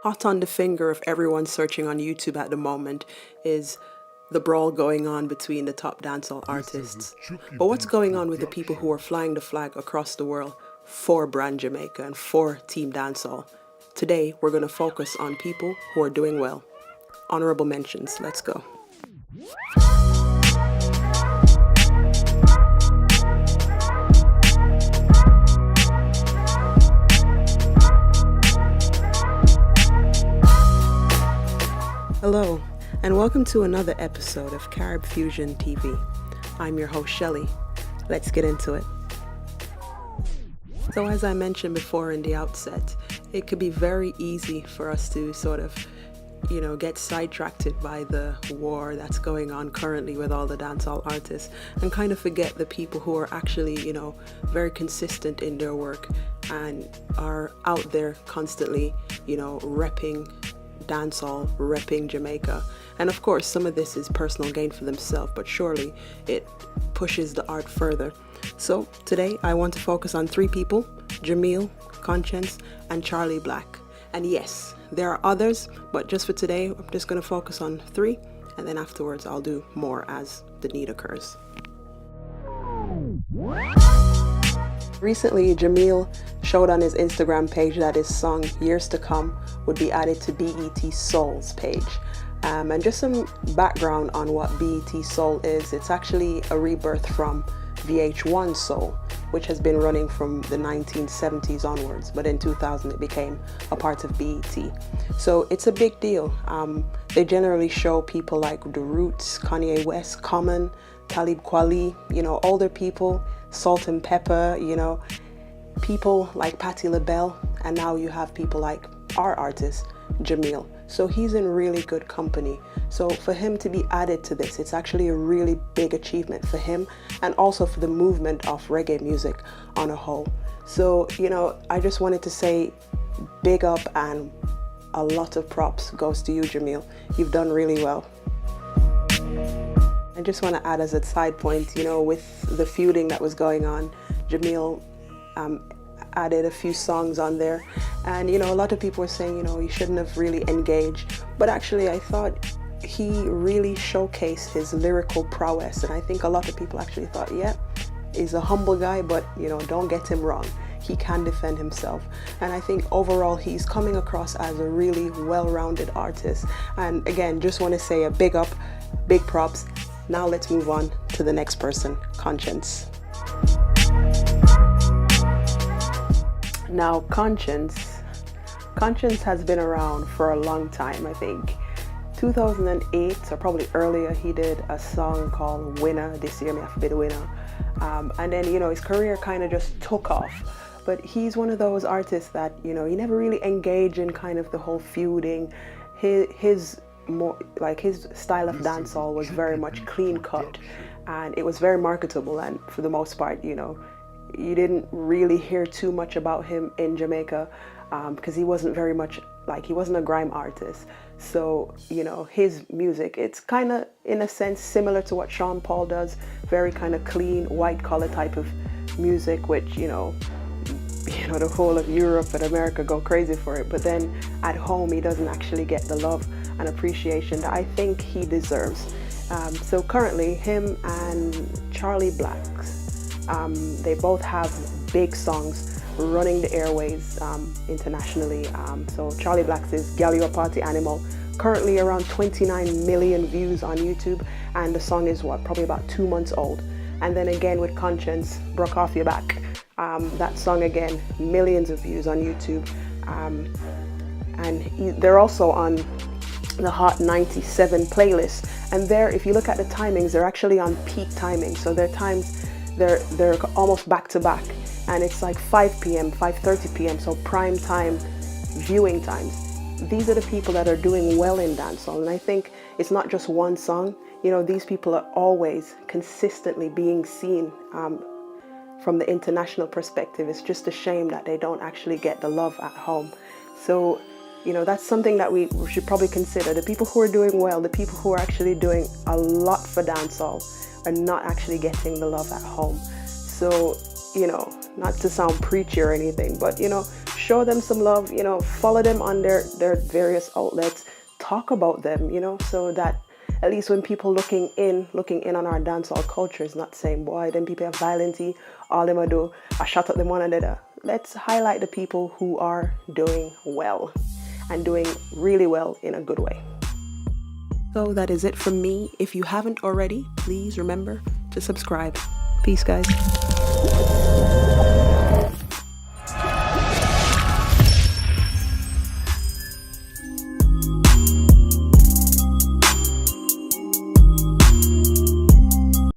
hot on the finger of everyone searching on YouTube at the moment is the brawl going on between the top dancehall artists. But what's going on with the people who are flying the flag across the world for Brand Jamaica and for Team Dancehall? Today, we're going to focus on people who are doing well. Honorable mentions. Let's go. Hello, and welcome to another episode of Carib Fusion TV. I'm your host, Shelly. Let's get into it. So as I mentioned before in the outset, it could be very easy for us to sort of, get sidetracked by the war that's going on currently with all the dancehall artists and kind of forget the people who are actually, very consistent in their work and are out there constantly, repping dancehall, repping Jamaica. And of course, some of this is personal gain for themselves, but surely it pushes the art further. So today I want to focus on three people: Jahmiel, Konshens, and Charly Black. And yes, there are others, but just for today, I'm just going to focus on three, and then afterwards I'll do more as the need occurs. Recently, Jahmiel showed on his Instagram page that his song Years to Come would be added to BET Soul's page. And just some background on what BET Soul is: it's actually a rebirth from VH1 Soul, which has been running from the 1970s onwards, but in 2000 it became a part of BET. So it's a big deal. They generally show people like The Roots, Kanye West, Common, Talib Kweli, older people, Salt and Pepper, people like Patti LaBelle, and now you have people like our artist, Jahmiel. So he's in really good company. So for him to be added to this, it's actually a really big achievement for him and also for the movement of reggae music on a whole. So, I just wanted to say big up and a lot of props goes to you, Jahmiel. You've done really well. I just want to add as a side point, with the feuding that was going on, Jahmiel added a few songs on there, and a lot of people were saying he shouldn't have really engaged, but actually I thought he really showcased his lyrical prowess, and I think a lot of people actually thought, yeah, he's a humble guy, but don't get him wrong, he can defend himself. And I think overall he's coming across as a really well-rounded artist. And again, just want to say a big up, big props. Now let's move on to the next person, Konshens. Now, Konshens has been around for a long time. I think 2008 or probably earlier, he did a song called Winner, This Year Me Have to Be the Winner. And then, his career kind of just took off. But he's one of those artists that, he never really engaged in kind of the whole feuding. His style of dancehall was very much clean cut, and it was very marketable, and for the most part, you didn't really hear too much about him in Jamaica because he wasn't very much he wasn't a grime artist. So his music, it's kind of in a sense similar to what Sean Paul does, very kind of clean white collar type of music, which the whole of Europe and America go crazy for it, but then at home he doesn't actually get the love and appreciation that I think he deserves. So currently him and Charly Black, they both have big songs running the airways internationally. So Charly Black's is Gyal, Your Party Animal, currently around 29 million views on YouTube, and the song is probably about 2 months old. And then again with Konshens, Bruk Off Your Back, that song again, millions of views on YouTube, and they're also on the Hot 97 playlist, and there, if you look at the timings, they're actually on peak timing, so their times, they're almost back to back, and it's like 5 p.m., 5:30 p.m., so prime time viewing times. These are the people that are doing well in dancehall, and I think it's not just one song. These people are always consistently being seen from the international perspective. It's just a shame that they don't actually get the love at home. So that's something that we should probably consider. The people who are doing well, the people who are actually doing a lot for dancehall, are not actually getting the love at home. So, not to sound preachy or anything, but, show them some love, you know, follow them on their various outlets, talk about them, you know, so that at least when people looking in on our dancehall culture is not saying, boy, them people have violence, all them do I shut up them one another. Let's highlight the people who are doing well and doing really well in a good way. So that is it from me. If you haven't already, please remember to subscribe. Peace, guys.